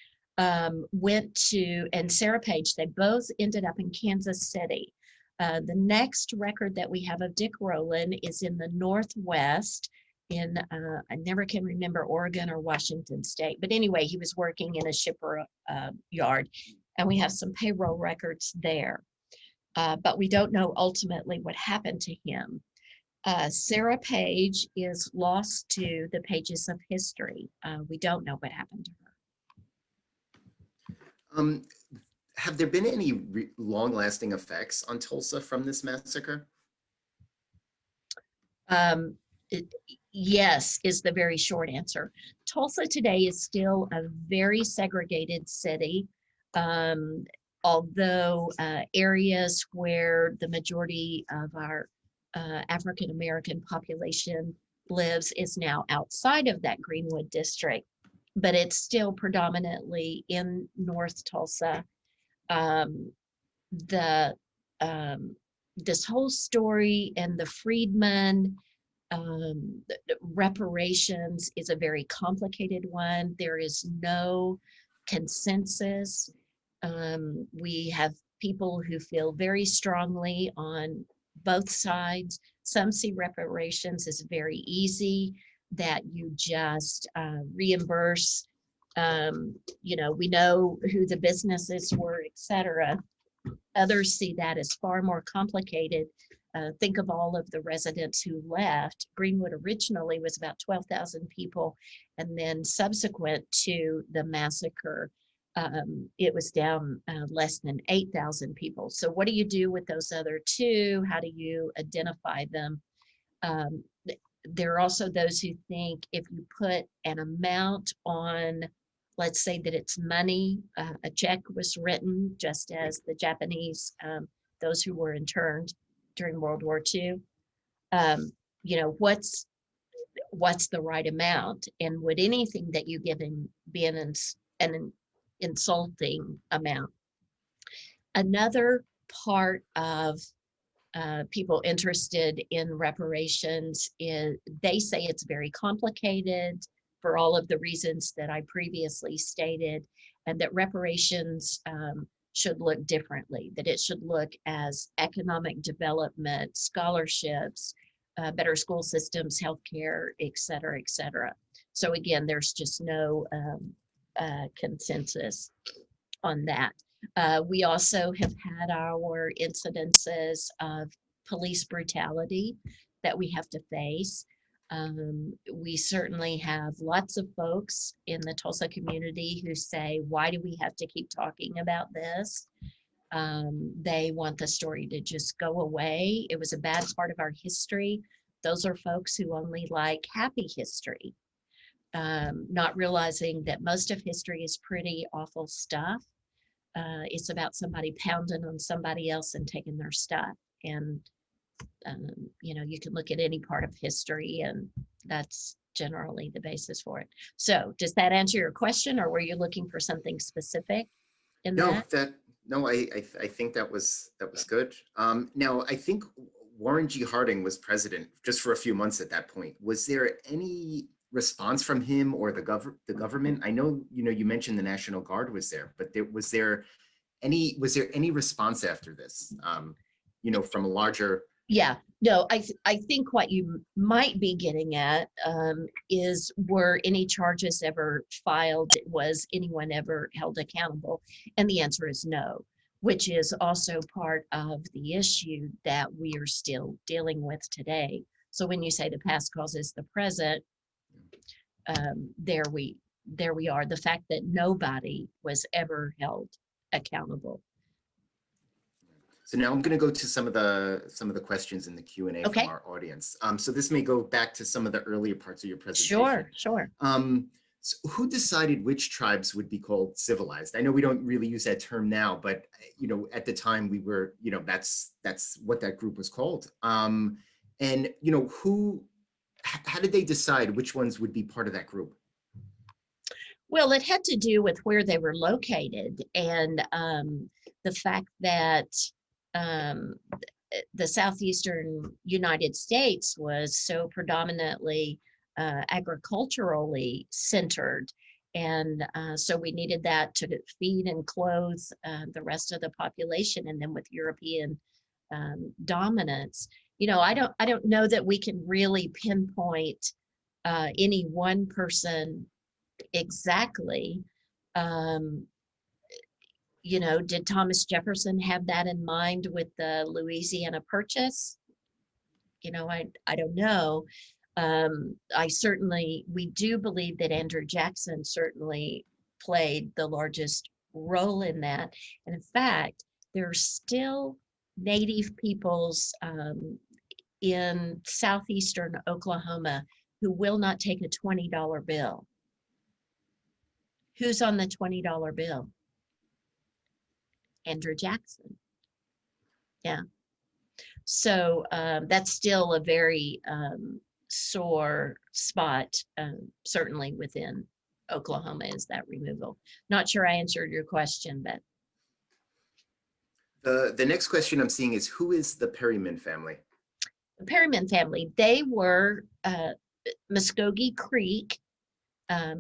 went to, and Sarah Page, they both ended up in Kansas City. The next record that we have of Dick Rowland is in the Northwest in, I never can remember, Oregon or Washington State. But anyway, he was working in a shipper yard, and we have some payroll records there. But we don't know ultimately what happened to him. Sarah Page is lost to the pages of history. We don't know what happened to her. Have there been any long-lasting effects on Tulsa from this massacre? Yes, is the very short answer. Tulsa today is still a very segregated city. although areas where the majority of our African American population lives is now outside of that Greenwood district, but it's still predominantly in North Tulsa. Um, the this whole story and the freedmen reparations is a very complicated one. There is no consensus. We have people who feel very strongly on both sides. Some see reparations as very easy, that you just reimburse. We know who the businesses were, etc. Others see that as far more complicated. Think of all of the residents who left. Greenwood originally was about 12,000 people, and then subsequent to the massacre, it was down less than 8,000 people. So what do you do with those other two? How do you identify them? There are also those who think if you put an amount on, let's say that it's money, a check was written, just as the Japanese, those who were interned during World War II, what's the right amount? And would anything that you give him be an insulting amount? Another part of people interested in reparations is they say it's very complicated for all of the reasons that I previously stated, and that reparations should look differently, that it should look as economic development, scholarships, better school systems, healthcare, et cetera, et cetera. So again, there's just no consensus on that. We also have had our incidences of police brutality that we have to face. We certainly have lots of folks in the Tulsa community who say, why do we have to keep talking about this? They want the story to just go away. It was a bad part of our history. Those are folks who only like happy history, not realizing that most of history is pretty awful stuff. It's about somebody pounding on somebody else and taking their stuff. And you can look at any part of history, and that's generally the basis for it. So does that answer your question, or were you looking for something specific in that? I think that was good. Now, I think Warren G. Harding was president just for a few months at that point. Was there any response from him or the government? I know, you mentioned the National Guard was there, but was there any response after this, from a larger... Yeah, no, I think what you might be getting at is, were any charges ever filed? Was anyone ever held accountable? And the answer is no, which is also part of the issue that we are still dealing with today. So when you say the past causes the present, there we are. The fact that nobody was ever held accountable. So now I'm going to go to some of the questions in the Q&A Okay. from our audience. So this may go back to some of the earlier parts of your presentation. Sure. So who decided which tribes would be called civilized? I know we don't really use that term now, but at the time we were, that's what that group was called. And how did they decide which ones would be part of that group? Well, it had to do with where they were located, and the fact that the southeastern United States was so predominantly agriculturally centered. And so we needed that to feed and clothe the rest of the population. And then with European dominance, I don't know that we can really pinpoint any one person exactly. Did Thomas Jefferson have that in mind with the Louisiana Purchase? I don't know. We do believe that Andrew Jackson certainly played the largest role in that. And in fact, there are still Native peoples in southeastern Oklahoma who will not take a $20 bill. Who's on the $20 bill? Andrew Jackson. Yeah. So that's still a very sore spot, certainly within Oklahoma, is that removal. Not sure I answered your question, but. The next question I'm seeing is, who is the Perryman family? The Perryman family, they were Muskogee Creek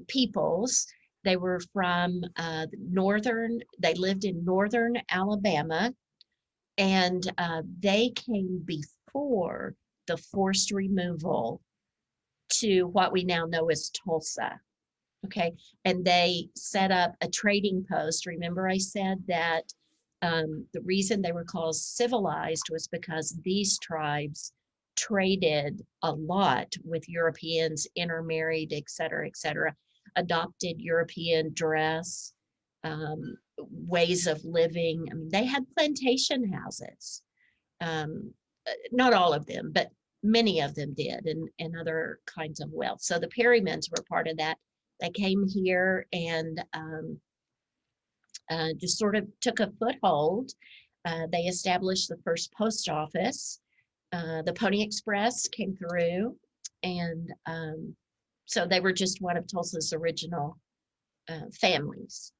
peoples. They were from they lived in northern Alabama, and they came before the forced removal to what we now know as Tulsa. Okay, and they set up a trading post. Remember I said that the reason they were called civilized was because these tribes traded a lot with Europeans, intermarried, et cetera, adopted European dress, ways of living. I mean, they had plantation houses. Not all of them, but many of them did, and other kinds of wealth. So the Perrymans were part of that. They came here and just sort of took a foothold. They established the first post office. The Pony Express came through, and so they were just one of Tulsa's original families.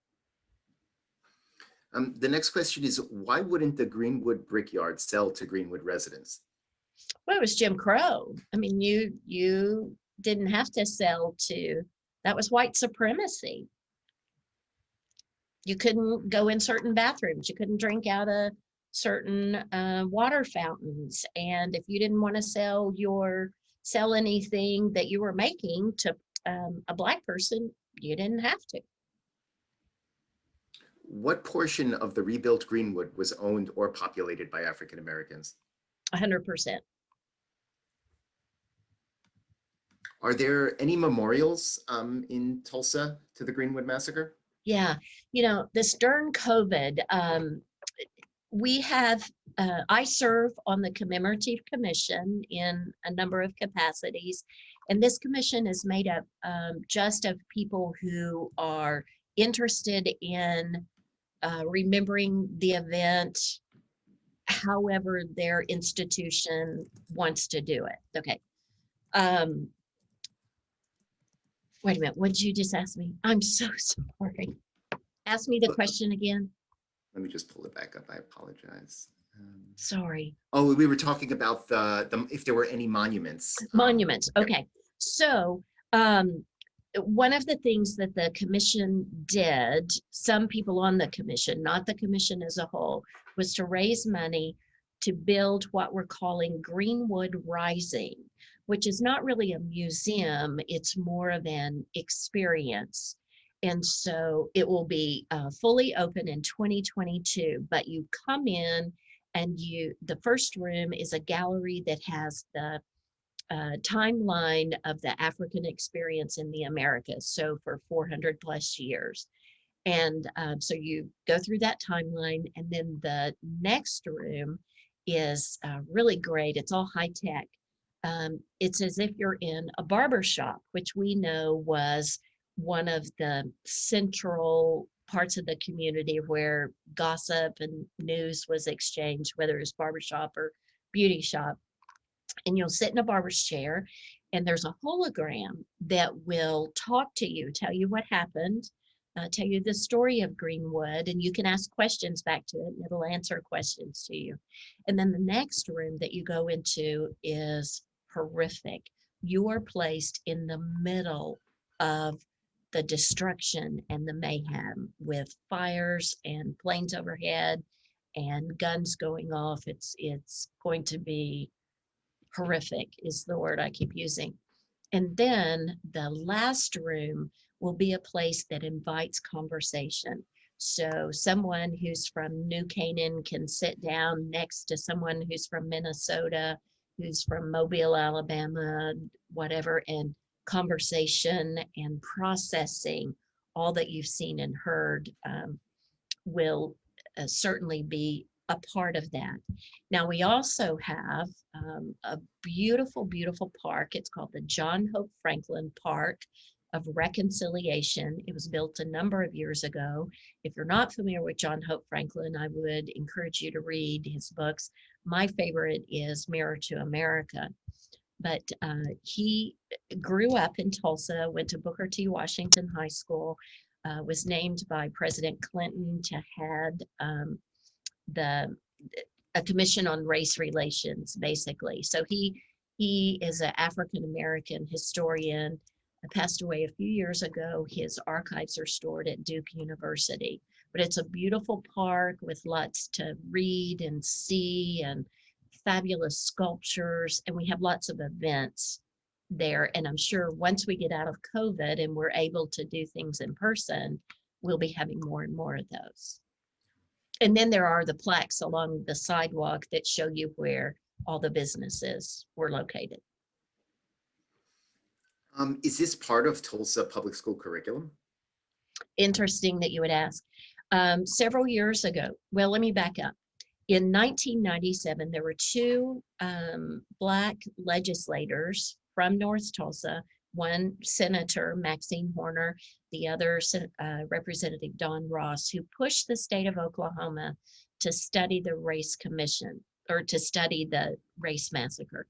The next question is, why wouldn't the Greenwood Brickyard sell to Greenwood residents? Well, it was Jim Crow. I mean, you didn't have to sell to, that was white supremacy. You couldn't go in certain bathrooms. You couldn't drink out of certain water fountains. And if you didn't want to sell anything that you were making to a Black person, you didn't have to. What portion of the rebuilt Greenwood was owned or populated by African Americans? 100%. Are there any memorials in Tulsa to the Greenwood Massacre? Yeah, this during COVID, we have, I serve on the Commemorative Commission in a number of capacities, and this commission is made up just of people who are interested in remembering the event, however their institution wants to do it. Okay. Wait a minute, what did you just ask me? I'm so sorry. Ask me the question again. Let me just pull it back up. I apologize. Sorry. Oh, we were talking about if there were any monuments. Monuments. Okay. So one of the things that the commission did, some people on the commission, not the commission as a whole, was to raise money to build what we're calling Greenwood Rising, which is not really a museum. It's more of an experience. And so it will be fully open in 2022, but you come in and the first room is a gallery that has the timeline of the African experience in the Americas, so for 400 plus years. And so you go through that timeline, and then the next room is really great. It's all high tech. It's as if you're in a barber shop, which we know was one of the central parts of the community where gossip and news was exchanged, whether it's barbershop or beauty shop. And you'll sit in a barber's chair, and there's a hologram that will talk to you, tell you what happened, tell you the story of Greenwood, and you can ask questions back to it, and it'll answer questions to you. And then the next room that you go into is horrific. You are placed in the middle of the destruction and the mayhem, with fires and planes overhead and guns going off. It's going to be horrific, is the word I keep using. And then the last room will be a place that invites conversation. So someone who's from New Canaan can sit down next to someone who's from Minnesota, who's from Mobile, Alabama, whatever, and conversation and processing all that you've seen and heard will certainly be a part of that. Now, we also have a beautiful, beautiful park. It's called the John Hope Franklin Park. of reconciliation. It was built a number of years ago. If you're not familiar with John Hope Franklin, I would encourage you to read his books. My favorite is Mirror to America. But he grew up in Tulsa, went to Booker T. Washington High School, was named by President Clinton to head a commission on race relations, basically. So he is an African-American historian, passed away a few years ago. His archives are stored at Duke University. But it's a beautiful park with lots to read and see and fabulous sculptures, and we have lots of events there. And I'm sure once we get out of COVID and we're able to do things in person, we'll be having more and more of those. And then there are the plaques along the sidewalk that show you where all the businesses were located. Is this part of Tulsa public school curriculum? Interesting that you would ask. Several years ago, well, let me back up. In 1997, there were two Black legislators from North Tulsa, one Senator Maxine Horner, the other Representative Don Ross, who pushed the state of Oklahoma to study the race commission, or to study the race massacre.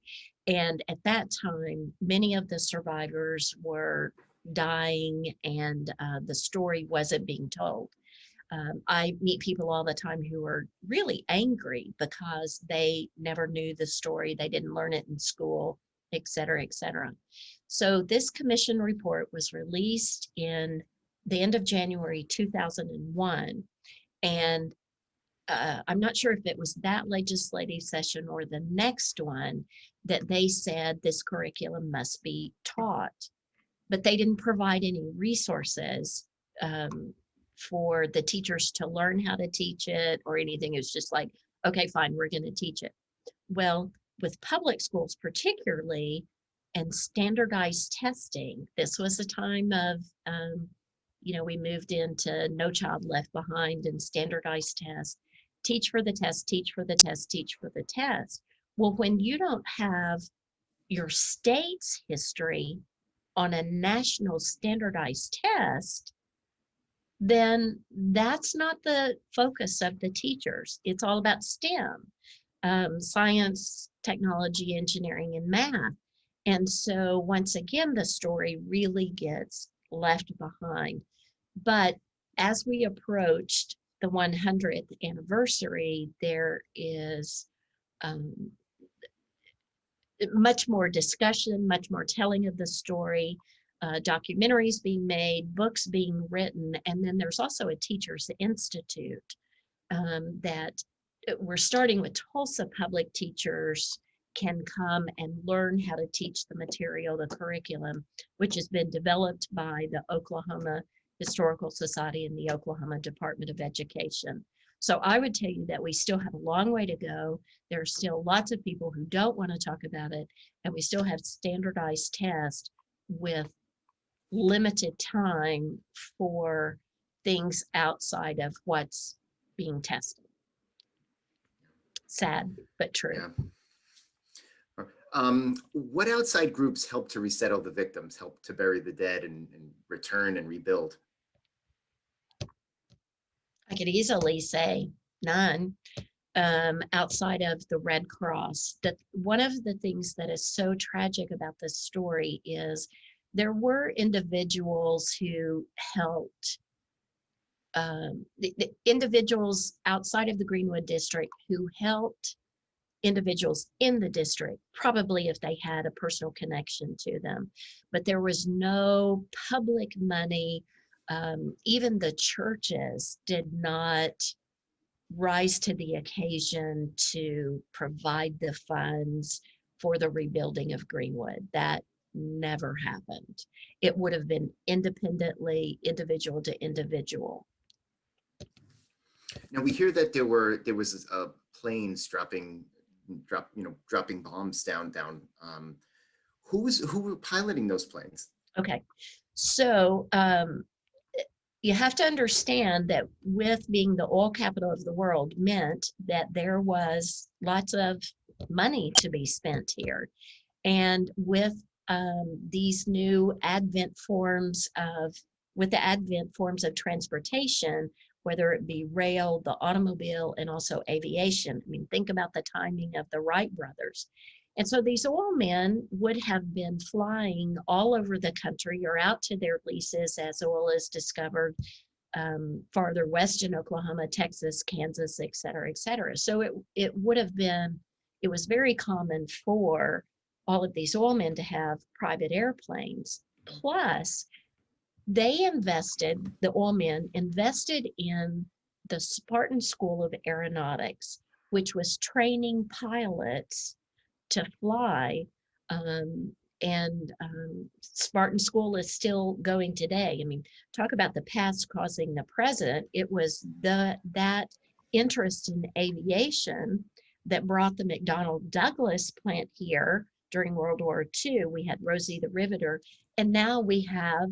And at that time, many of the survivors were dying, and the story wasn't being told. I meet people all the time who are really angry because they never knew the story, they didn't learn it in school, et cetera, et cetera. So this commission report was released in the end of January 2001. And I'm not sure if it was that legislative session or the next one that they said this curriculum must be taught, but they didn't provide any resources for the teachers to learn how to teach it or anything. It's just like, okay, fine, we're going to teach it. Well, with public schools particularly, and standardized testing, this was a time of, we moved into No Child Left Behind and standardized tests. Teach for the test, teach for the test, teach for the test. Well, when you don't have your state's history on a national standardized test, then that's not the focus of the teachers. It's all about STEM, science, technology, engineering, and math. And so once again, the story really gets left behind. But as we approached the 100th anniversary, there is much more discussion, much more telling of the story, documentaries being made, books being written, and then there's also a Teachers Institute that we're starting with. Tulsa public teachers can come and learn how to teach the material, the curriculum, which has been developed by the Oklahoma Historical Society and the Oklahoma Department of Education. So I would tell you that we still have a long way to go. There are still lots of people who don't want to talk about it, and we still have standardized tests with limited time for things outside of what's being tested. Sad, but true. Yeah. What outside groups help to resettle the victims, help to bury the dead and return and rebuild? I could easily say none, outside of the Red Cross. That one of the things that is so tragic about this story is there were individuals who helped, the individuals outside of the Greenwood District who helped individuals in the district, probably if they had a personal connection to them. But there was no public money. Even the churches did not rise to the occasion to provide the funds for the rebuilding of Greenwood. That never happened. It would have been independently, individual to individual. Now we hear that there was planes dropping bombs down. Who were piloting those planes? Okay, so you have to understand that with being the oil capital of the world meant that there was lots of money to be spent here. And with these new with the advent forms of transportation, whether it be rail, the automobile, and also aviation. I mean, think about the timing of the Wright brothers. And so these oil men would have been flying all over the country or out to their leases as oil is discovered farther west in Oklahoma, Texas, Kansas, et cetera, et cetera. So it was very common for all of these oil men to have private airplanes. Plus, the oil men invested in the Spartan School of Aeronautics, which was training pilots to fly. And Spartan School is still going today. I mean, talk about the past causing the present. It was that interest in aviation that brought the McDonnell Douglas plant here during World War II. We had Rosie the Riveter, and now we have,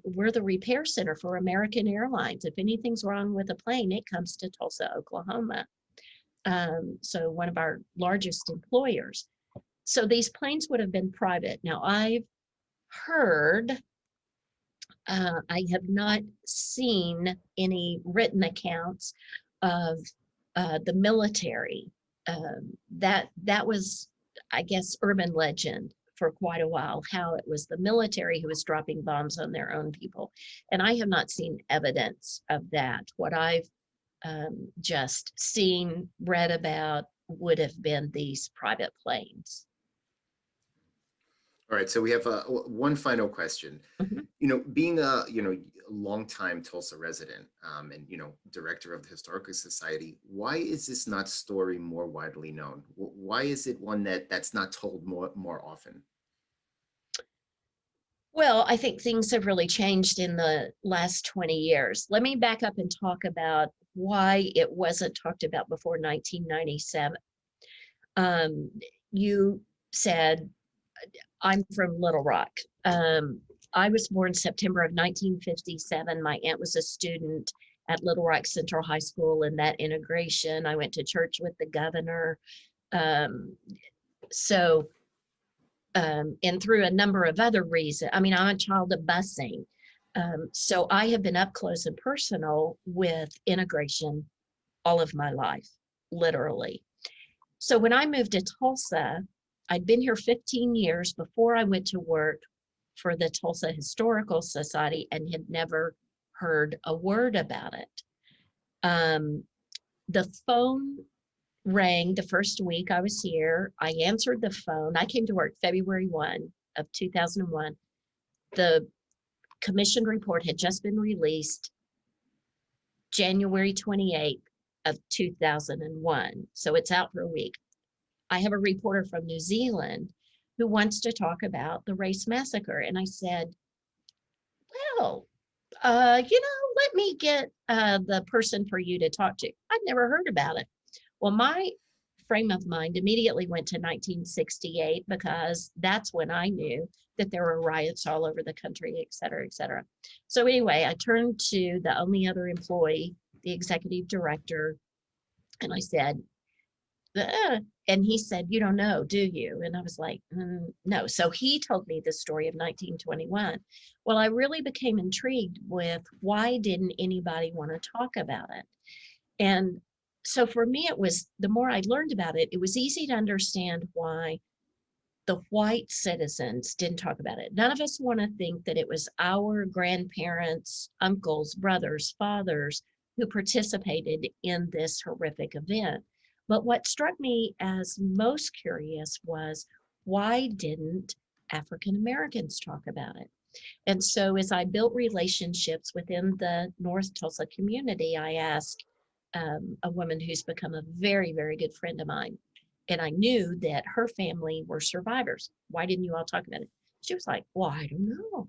we're the repair center for American Airlines. If anything's wrong with a plane, it comes to Tulsa, Oklahoma. So one of our largest employers. So these planes would have been private. Now I've heard, I have not seen any written accounts of the military. That was, I guess, urban legend for quite a while, how it was the military who was dropping bombs on their own people. And I have not seen evidence of that. What I've just seen, read about, would have been these private planes. All right, so we have one final question. Mhm. You know, being a longtime Tulsa resident and director of the Historical Society, why is this not story more widely known? Why is it one that's not told more often? Well, I think things have really changed in the last 20 years. Let me back up and talk about why it wasn't talked about before 1997. You said, I'm from Little Rock. I was born September of 1957. My aunt was a student at Little Rock Central High School in that integration. I went to church with the governor. And through a number of other reasons. I mean, I'm a child of busing. So I have been up close and personal with integration all of my life, literally. So when I moved to Tulsa, I'd been here 15 years before I went to work for the Tulsa Historical Society and had never heard a word about it. The phone rang the first week I was here. I answered the phone. I came to work February 1 of 2001. The commission report had just been released January 28th of 2001. So it's out for a week. I have a reporter from New Zealand who wants to talk about the race massacre. And I said, well, let me get the person for you to talk to. I'd never heard about it. Well, my frame of mind immediately went to 1968 because that's when I knew that there were riots all over the country, et cetera, et cetera. So anyway, I turned to the only other employee, the executive director, and I said, and he said, you don't know, do you? And I was like, no. So he told me the story of 1921. Well, I really became intrigued with why didn't anybody want to talk about it? And so for me, it was, the more I learned about it, it was easy to understand why the white citizens didn't talk about it. None of us want to think that it was our grandparents, uncles, brothers, fathers who participated in this horrific event. But what struck me as most curious was, why didn't African Americans talk about it? And so as I built relationships within the North Tulsa community, I asked a woman who's become a very, very good friend of mine, and I knew that her family were survivors. Why didn't you all talk about it? She was like, well, I don't know.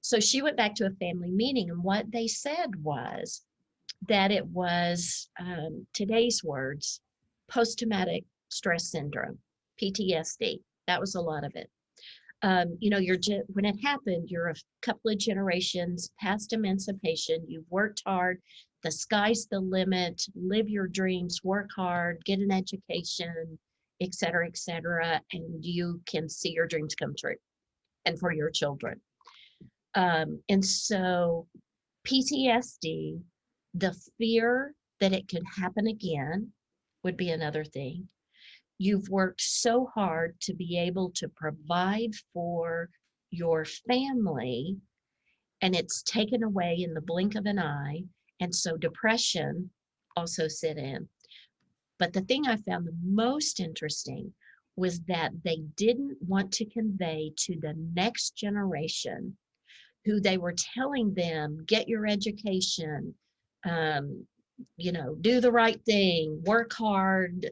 So she went back to a family meeting, and what they said was that it was, today's words, post-traumatic stress syndrome, PTSD. That was a lot of it. When it happened, you're a couple of generations past emancipation. You've worked hard. The sky's the limit. Live your dreams, work hard, get an education, et cetera, and you can see your dreams come true and for your children. And so PTSD, the fear that it could happen again would be another thing. You've worked so hard to be able to provide for your family, and it's taken away in the blink of an eye. And so depression also set in. But the thing I found the most interesting was that they didn't want to convey to the next generation, who they were telling them, get your education, do the right thing, work hard,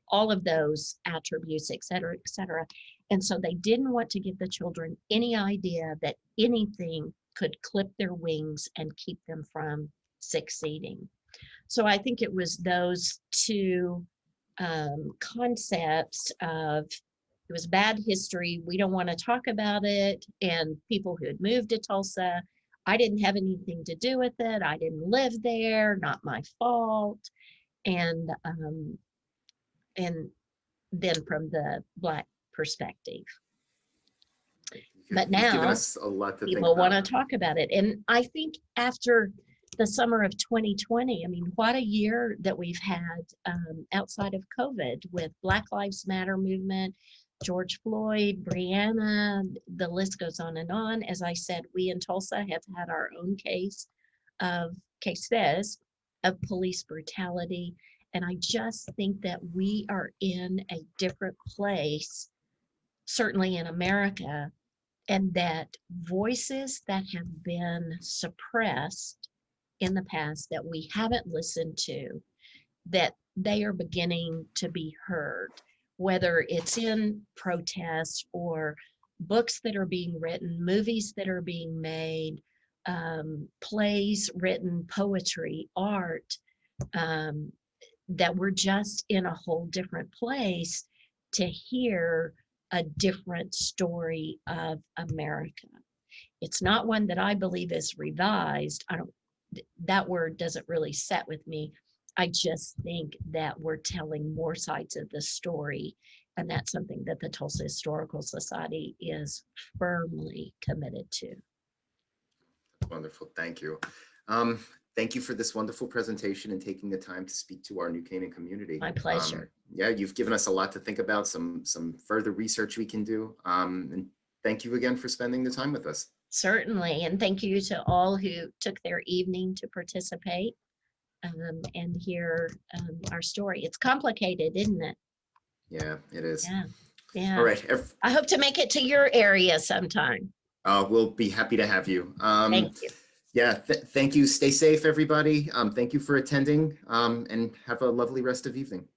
all of those attributes, et cetera, et cetera. And so they didn't want to give the children any idea that anything could clip their wings and keep them from succeeding. So I think it was those two concepts of, it was bad history, we don't want to talk about it, and people who had moved to Tulsa, I didn't have anything to do with it, I didn't live there, not my fault. And then from the Black perspective. But You've given now us a lot to think people want to about. talk about it. And I think after the summer of 2020, I mean, what a year that we've had outside of COVID, with Black Lives Matter movement, George Floyd, Breonna, the list goes on and on. As I said, we in Tulsa have had our own cases of police brutality. And I just think that we are in a different place, certainly in America, and that voices that have been suppressed in the past, that we haven't listened to, that they are beginning to be heard, whether it's in protests or books that are being written, movies that are being made, plays written, poetry, art, that we're just in a whole different place to hear a different story of America. It's not one that I believe is revised. That word doesn't really set with me. I just think that we're telling more sides of the story, and that's something that the Tulsa Historical Society is firmly committed to. Wonderful, thank you. Thank you for this wonderful presentation and taking the time to speak to our New Canaan community. My pleasure. Yeah, you've given us a lot to think about, some further research we can do. And thank you again for spending the time with us. Certainly, and thank you to all who took their evening to participate and hear our story. It's complicated, isn't it? Yeah, it is. Yeah. All right. I hope to make it to your area sometime. We'll be happy to have you. Thank you. Yeah, thank you. Stay safe, everybody. Thank you for attending, and have a lovely rest of evening.